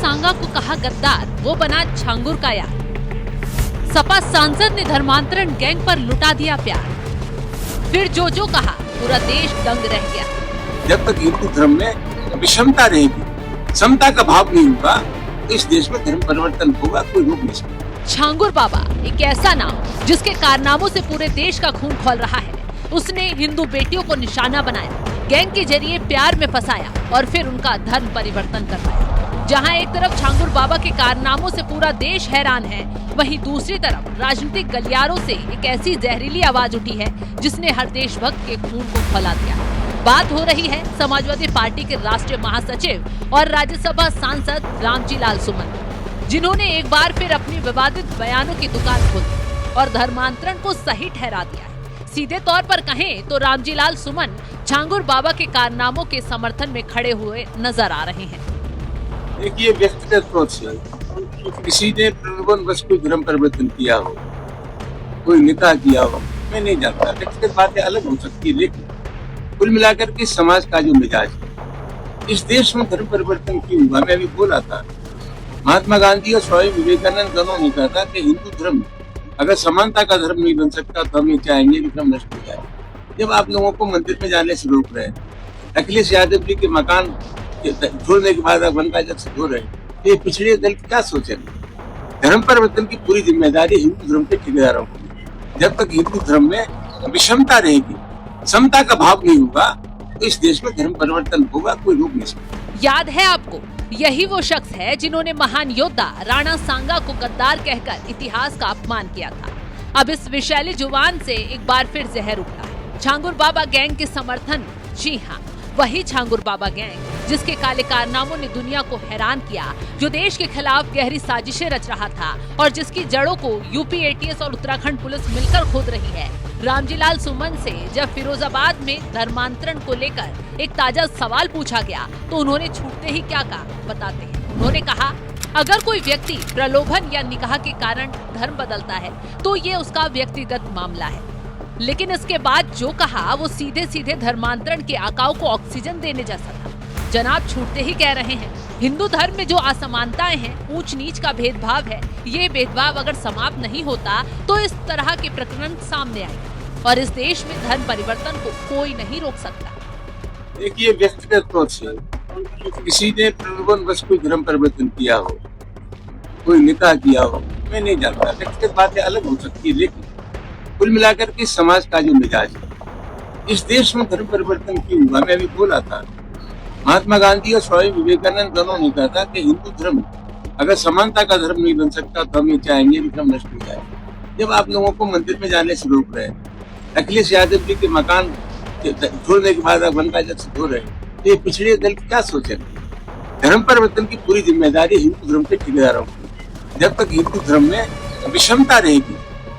सांगा को कहा गद्दार, वो बना छांगुर का यार। सपा सांसद ने धर्मांतरण गैंग पर लुटा दिया प्यार। फिर जो कहा, पूरा देश दंग रह गया। जब तक हिंदू धर्म में विषमता रहेगी, समता का भाव नहीं होगा, तो इस देश में धर्म परिवर्तन होगा, कोई रोक नहीं सकता। छांगुर बाबा एक ऐसा नाम जिसके कारनामों से पूरे देश का खून खौल रहा है। उसने हिंदू बेटियों को निशाना बनाया, गैंग के जरिए प्यार में फंसाया और फिर उनका धर्म परिवर्तन करवाया। जहां एक तरफ छांगुर बाबा के कारनामों से पूरा देश हैरान है, वहीं दूसरी तरफ राजनीतिक गलियारों से एक ऐसी जहरीली आवाज उठी है जिसने हर देशभक्त के खून को खौला दिया। बात हो रही है समाजवादी पार्टी के राष्ट्रीय महासचिव और राज्यसभा सांसद रामजी लाल सुमन, जिन्होंने एक बार फिर अपनी विवादित बयानों की दुकान खोल दी और धर्मांतरण को सही ठहरा दिया है। सीधे तौर पर कहें तो रामजी लाल सुमन छांगुर बाबा के कारनामों के समर्थन में खड़े हुए नजर आ रहे हैं। देखिए, व्यक्तिगत सोच से किसी ने प्रलोभन बस कोई धर्म परिवर्तन किया हो, कोई निकाह किया हो, मैं नहीं जानता। व्यक्तिगत बातें अलग हो सकती है, लेकिन कुल मिलाकर के समाज का जो मिजाज है, इस देश में धर्म परिवर्तन क्यों हुआ? मैं अभी बोला था, महात्मा गांधी और स्वामी विवेकानंद दोनों ने कहा था कि हिंदू धर्म अगर समानता का धर्म नहीं बन सकता तो हम ये चाहेंगे कि धर्म नष्ट हो जाए। जब आप लोगों को मंदिर में जाने से रोक रहे हैं, अखिलेश यादव जी के मकान छोड़ने के बाद आप गंगा जल से धो रहे हैं, तो ये पिछड़े दल क्या सोचेंगे? धर्म परिवर्तन की पूरी जिम्मेदारी हिंदू धर्म के ठेकेदारों की। जब तक हिंदू धर्म में विषमता रहेगी, समता का भाव नहीं होगा, तो इस देश में धर्म परिवर्तन होगा, कोई रोक नहीं सकता। याद है आपको, यही वो शख्स है जिन्होंने महान योद्धा राणा सांगा को गद्दार कहकर इतिहास का अपमान किया था। अब इस विषैली जुबान से एक बार फिर जहर उठा है। छांगुर बाबा गैंग के समर्थन, जी हाँ, वही छांगुर बाबा गैंग जिसके काले कारनामों ने दुनिया को हैरान किया, जो देश के खिलाफ गहरी साजिशें रच रहा था और जिसकी जड़ों को यूपी एटीएस और उत्तराखंड पुलिस मिलकर खोद रही है। रामजी लाल सुमन से जब फिरोजाबाद में धर्मांतरण को लेकर एक ताजा सवाल पूछा गया तो उन्होंने छूटते ही क्या कहा, बताते हैं। उन्होंने कहा, अगर कोई व्यक्ति प्रलोभन या निकाह के कारण धर्म बदलता है तो ये उसका व्यक्तिगत मामला है, लेकिन इसके बाद जो कहा वो सीधे सीधे धर्मांतरण के आकाओं को ऑक्सीजन देने जैसा था। जनाब छूटते ही कह रहे हैं, हिंदू धर्म में जो असमानताएं हैं, ऊंच नीच का भेदभाव है, ये भेदभाव अगर समाप्त नहीं होता तो इस तरह के प्रकरण सामने आएंगे और इस देश में धर्म परिवर्तन को कोई नहीं रोक सकता। देखिए, व्यक्तिगत सोच से किसी ने प्रलोभन बस कोई धर्म परिवर्तन किया हो, कोई निकाह किया हो, मैं नहीं जानता। व्यक्तिगत बातें अलग हो सकती है, लेकिन कुल मिलाकर के समाज का जो मिजाज है, इस देश में धर्म परिवर्तन क्यों हुआ? मैं अभी बोला था, महात्मा गांधी और स्वामी विवेकानंद दोनों ने कहा था कि हिंदू धर्म अगर समानता का धर्म नहीं बन सकता तो हम ये चाहेंगे कि धर्म नष्ट हो जाए। जब आप लोगों को मंदिर में जाने से रोक रहे हैं, अखिलेश यादव जी के मकान छोड़ने के बाद आप गंगा जल से धो रहे हैं, तो ये पिछड़े दल क्या सोचेंगे? धर्म परिवर्तन की पूरी जिम्मेदारी हिंदू धर्म के ठेकेदारों की। जब तक हिंदू धर्म में विषमता रहेगी,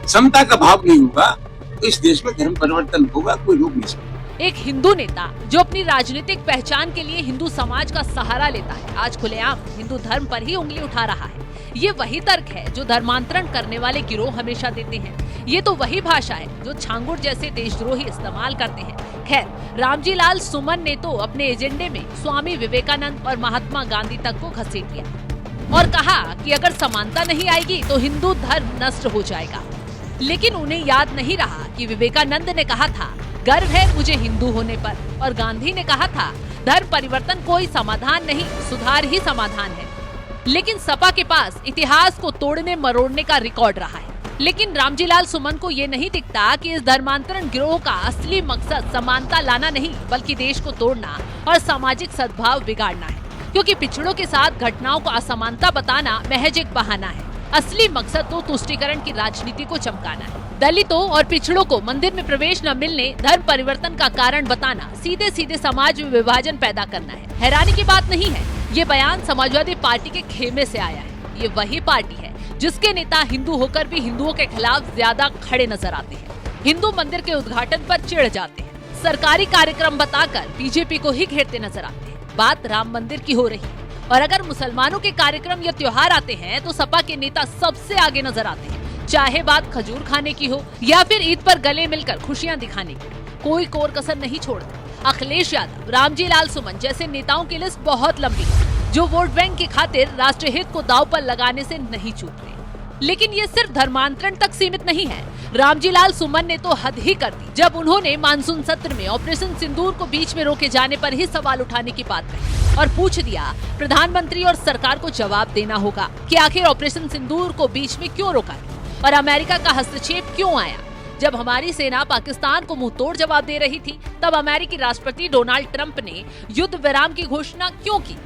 समता का भाव नहीं होगा, तो इस देश में धर्म परिवर्तन होगा, कोई रोक नहीं सकता। एक हिंदू नेता जो अपनी राजनीतिक पहचान के लिए हिंदू समाज का सहारा लेता है, आज खुलेआम हिंदू धर्म पर ही उंगली उठा रहा है। ये वही तर्क है जो धर्मांतरण करने वाले गिरोह हमेशा देते हैं। ये तो वही भाषा है जो छांगुर जैसे देशद्रोही इस्तेमाल करते हैं। खैर, रामजी लाल सुमन ने तो अपने एजेंडे में स्वामी विवेकानंद और महात्मा गांधी तक को घसीट दिया और कहा कि अगर समानता नहीं आएगी तो हिंदू धर्म नष्ट हो जाएगा। लेकिन उन्हें याद नहीं रहा कि विवेकानंद ने कहा था, गर्व है मुझे हिंदू होने पर, और गांधी ने कहा था, धर्म परिवर्तन कोई समाधान नहीं, सुधार ही समाधान है। लेकिन सपा के पास इतिहास को तोड़ने मरोड़ने का रिकॉर्ड रहा है। लेकिन रामजी लाल सुमन को ये नहीं दिखता कि इस धर्मांतरण गिरोह का असली मकसद समानता लाना नहीं, बल्कि देश को तोड़ना और सामाजिक सद्भाव बिगाड़ना है। क्योंकि पिछड़ों के साथ घटनाओं को असमानता बताना महज एक बहाना है। असली मकसद तो तुष्टीकरण की राजनीति को चमकाना है। दलितों और पिछड़ों को मंदिर में प्रवेश न मिलने, धर्म परिवर्तन का कारण बताना, सीधे सीधे समाज में विभाजन पैदा करना है। हैरानी की बात नहीं है, ये बयान समाजवादी पार्टी के खेमे से आया है। ये वही पार्टी है जिसके नेता हिंदू होकर भी हिंदुओं के खिलाफ ज्यादा खड़े नजर आते हैं, हिंदू मंदिर के उद्घाटन पर चिढ़ जाते हैं, सरकारी कार्यक्रम बताकर बीजेपी को ही घेरते नजर आते हैं। बात राम मंदिर की हो रही है और अगर मुसलमानों के कार्यक्रम या त्योहार आते हैं तो सपा के नेता सबसे आगे नजर आते हैं, चाहे बात खजूर खाने की हो या फिर ईद पर गले मिलकर खुशियां दिखाने की, कोई कोर कसर नहीं छोड़ते। अखिलेश यादव, रामजी लाल सुमन जैसे नेताओं की लिस्ट बहुत लंबी है जो वोट बैंक की खातिर राष्ट्रहित को दांव पर लगाने से नहीं चूकते। लेकिन ये सिर्फ धर्मांतरण तक सीमित नहीं है। रामजी लाल सुमन ने तो हद ही कर दी जब उन्होंने मानसून सत्र में ऑपरेशन सिंदूर को बीच में रोके जाने पर ही सवाल उठाने की बात कही और पूछ दिया प्रधानमंत्री और सरकार को जवाब देना होगा कि आखिर ऑपरेशन सिंदूर को बीच में क्यों रोका और अमेरिका का हस्तक्षेप क्यों आया। जब हमारी सेना पाकिस्तान को मुंहतोड़ जवाब दे रही थी तब अमेरिकी राष्ट्रपति डोनाल्ड ट्रंप ने युद्ध विराम की घोषणा क्यों की।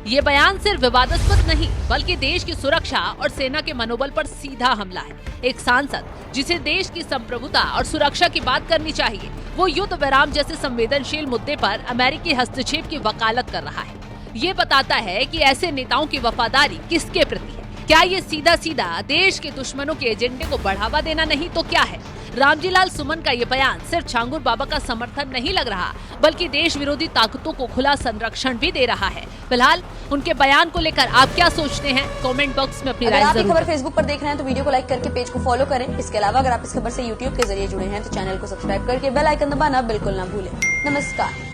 ये बयान सिर्फ विवादास्पद नहीं बल्कि देश की सुरक्षा और सेना के मनोबल पर सीधा हमला है। एक सांसद जिसे देश की संप्रभुता और सुरक्षा की बात करनी चाहिए, वो युद्ध विराम जैसे संवेदनशील मुद्दे पर अमेरिकी हस्तक्षेप की वकालत कर रहा है। ये बताता है कि ऐसे नेताओं की वफादारी किसके प्रति है। क्या ये सीधा सीधा देश के दुश्मनों के एजेंडे को बढ़ावा देना नहीं तो क्या है। रामजी लाल सुमन का ये बयान सिर्फ छांगुर बाबा का समर्थन नहीं लग रहा बल्कि देश विरोधी ताकतों को खुला संरक्षण भी दे रहा है। फिलहाल उनके बयान को लेकर आप क्या सोचते हैं, कमेंट बॉक्स में अपनी राय जरूर। अगर आप खबर फेसबुक पर देख रहे हैं तो वीडियो को लाइक करके पेज को फॉलो करें। इसके अलावा अगर आप इस खबर से यूट्यूब के जरिए जुड़े हैं तो चैनल को सब्सक्राइब करके बेल आइकन दबाना बिल्कुल ना भूलें। नमस्कार।